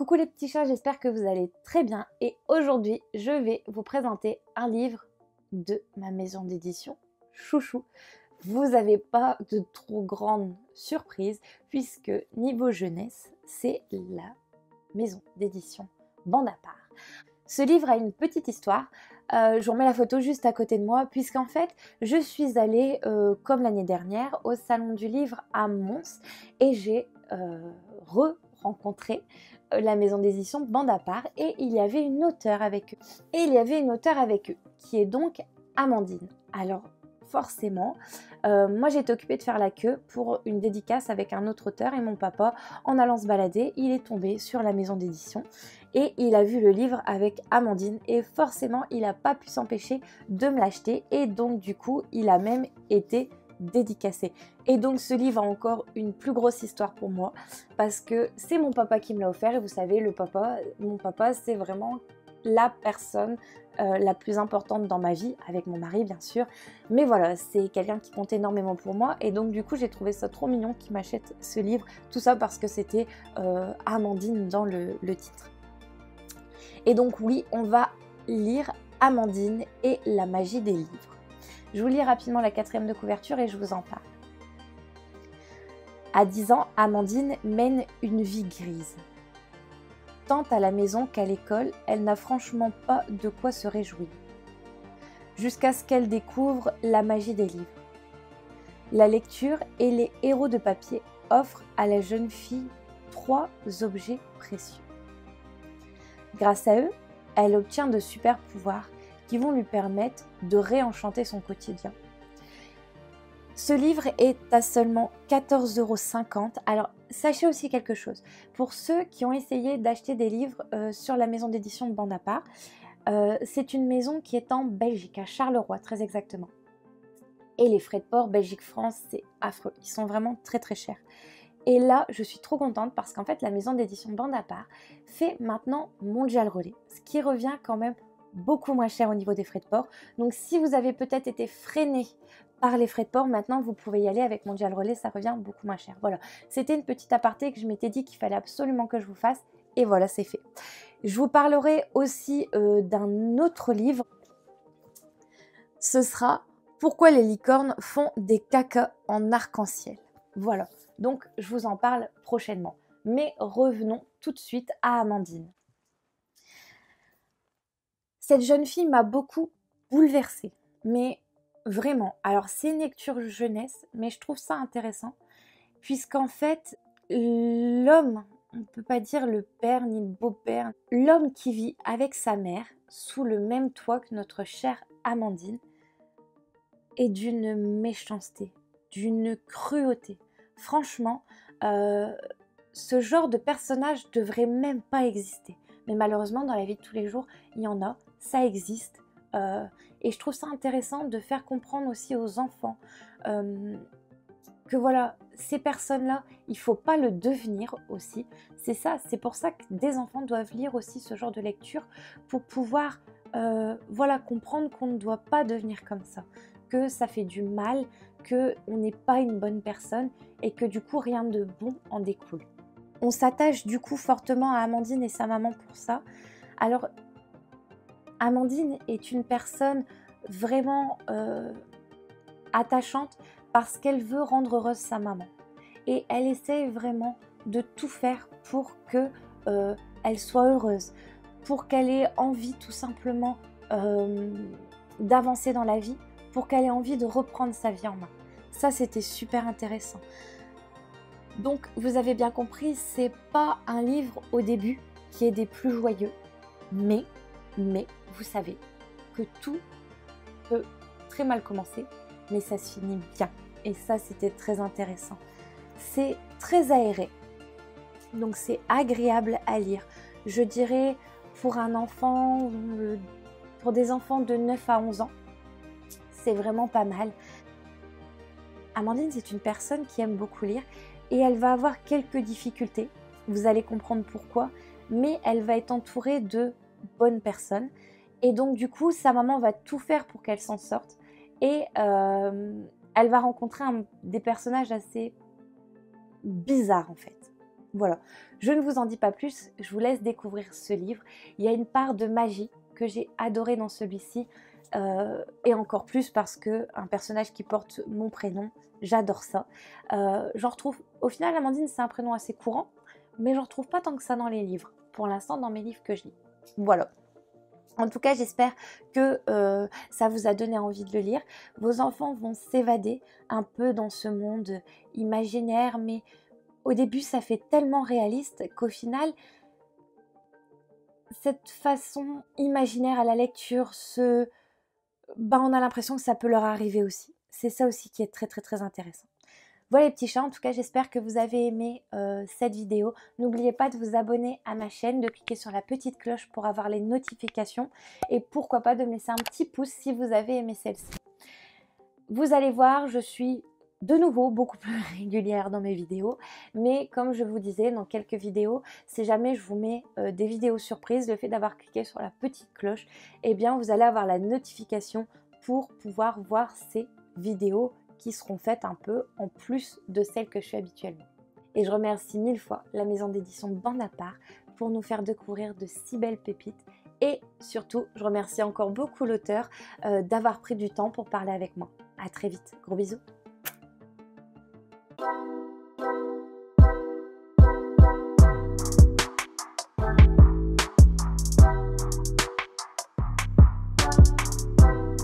Coucou les petits chats, j'espère que vous allez très bien et aujourd'hui je vais vous présenter un livre de ma maison d'édition Chouchou. Vous n'avez pas de trop grande surprise puisque niveau jeunesse, c'est la maison d'édition Bande à part. Ce livre a une petite histoire, je vous remets la photo juste à côté de moi puisqu'en fait je suis allée comme l'année dernière au salon du livre à Mons et j'ai rencontré la maison d'édition Bande à part et il y avait une auteure avec eux. Qui est donc Amandine. Alors forcément, moi j'étais occupée de faire la queue pour une dédicace avec un autre auteur et mon papa, en allant se balader, il est tombé sur la maison d'édition et il a vu le livre avec Amandine et forcément il n'a pas pu s'empêcher de me l'acheter et donc du coup il a même été dédicacé. Et donc ce livre a encore une plus grosse histoire pour moi parce que c'est mon papa qui me l'a offert et vous savez mon papa c'est vraiment la personne la plus importante dans ma vie, avec mon mari bien sûr, mais voilà, c'est quelqu'un qui compte énormément pour moi et donc du coup j'ai trouvé ça trop mignon qu'il m'achète ce livre, tout ça parce que c'était Amandine dans le titre. Et donc oui, on va lire Amandine et la magie des livres. Je vous lis rapidement la 4e de couverture et je vous en parle. À 10 ans, Amandine mène une vie grise. Tant à la maison qu'à l'école, elle n'a franchement pas de quoi se réjouir. Jusqu'à ce qu'elle découvre la magie des livres. La lecture et les héros de papier offrent à la jeune fille 3 objets précieux. Grâce à eux, elle obtient de super pouvoirs qui vont lui permettre de réenchanter son quotidien. Ce livre est à seulement 14,50 €. Alors, sachez aussi quelque chose. Pour ceux qui ont essayé d'acheter des livres sur la maison d'édition de Bande à part, c'est une maison qui est en Belgique, à Charleroi très exactement. Et les frais de port Belgique-France, c'est affreux. Ils sont vraiment très très chers. Et là, je suis trop contente parce qu'en fait, la maison d'édition Bande à part fait maintenant Mondial Relais, ce qui revient quand même beaucoup moins cher au niveau des frais de port. Donc si vous avez peut-être été freiné par les frais de port, maintenant vous pouvez y aller avec Mondial Relais, ça revient beaucoup moins cher. Voilà, c'était une petite aparté que je m'étais dit qu'il fallait absolument que je vous fasse et voilà, c'est fait. Je vous parlerai aussi d'un autre livre. Ce sera Pourquoi les licornes font des cacas en arc-en-ciel. Voilà, donc je vous en parle prochainement. Mais revenons tout de suite à Amandine. Cette jeune fille m'a beaucoup bouleversée, mais vraiment. Alors c'est une lecture jeunesse, mais je trouve ça intéressant, puisqu'en fait, l'homme, on ne peut pas dire le père ni le beau-père, l'homme qui vit avec sa mère, sous le même toit que notre chère Amandine, est d'une méchanceté, d'une cruauté. Franchement, ce genre de personnage ne devrait même pas exister. Mais malheureusement, dans la vie de tous les jours, il y en a, ça existe. Et je trouve ça intéressant de faire comprendre aussi aux enfants que voilà, ces personnes-là, il ne faut pas le devenir aussi. C'est ça, c'est pour ça que des enfants doivent lire aussi ce genre de lecture pour pouvoir voilà, comprendre qu'on ne doit pas devenir comme ça, que ça fait du mal, qu'on n'est pas une bonne personne et que du coup rien de bon en découle. On s'attache du coup fortement à Amandine et sa maman pour ça. Alors, Amandine est une personne vraiment attachante parce qu'elle veut rendre heureuse sa maman. Et elle essaie vraiment de tout faire pour qu'elle soit heureuse, pour qu'elle ait envie tout simplement d'avancer dans la vie, pour qu'elle ait envie de reprendre sa vie en main. Ça, c'était super intéressant. Donc, vous avez bien compris, c'est pas un livre au début qui est des plus joyeux, mais vous savez que tout peut très mal commencer, mais ça se finit bien. Et ça, c'était très intéressant. C'est très aéré, donc c'est agréable à lire. Je dirais pour un enfant, pour des enfants de 9 à 11 ans, c'est vraiment pas mal. Amandine, c'est une personne qui aime beaucoup lire et elle va avoir quelques difficultés. Vous allez comprendre pourquoi, mais elle va être entourée de bonnes personnes. Et donc, du coup, sa maman va tout faire pour qu'elle s'en sorte. Et elle va rencontrer des personnages assez bizarres, en fait. Voilà, je ne vous en dis pas plus, je vous laisse découvrir ce livre. Il y a une part de magie que j'ai adorée dans celui-ci, et encore plus parce que un personnage qui porte mon prénom, j'adore ça. J'en retrouve, au final, Amandine, c'est un prénom assez courant, mais j'en retrouve pas tant que ça dans les livres, pour l'instant dans mes livres que je lis. Voilà. En tout cas, j'espère que ça vous a donné envie de le lire. Vos enfants vont s'évader un peu dans ce monde imaginaire, mais au début, ça fait tellement réaliste qu'au final, cette façon imaginaire à la lecture, on a l'impression que ça peut leur arriver aussi. C'est ça aussi qui est très très très intéressant. Voilà les petits chats, en tout cas j'espère que vous avez aimé cette vidéo. N'oubliez pas de vous abonner à ma chaîne, de cliquer sur la petite cloche pour avoir les notifications et pourquoi pas de me laisser un petit pouce si vous avez aimé celle-ci. Vous allez voir, je suis de nouveau beaucoup plus régulière dans mes vidéos, mais comme je vous disais dans quelques vidéos, si jamais je vous mets des vidéos surprises, le fait d'avoir cliqué sur la petite cloche, eh bien vous allez avoir la notification pour pouvoir voir ces vidéos qui seront faites un peu en plus de celles que je fais habituellement. Et je remercie 1000 fois la maison d'édition Bande à part pour nous faire découvrir de si belles pépites. Et surtout, je remercie encore beaucoup l'auteur d'avoir pris du temps pour parler avec moi. À très vite, gros bisous.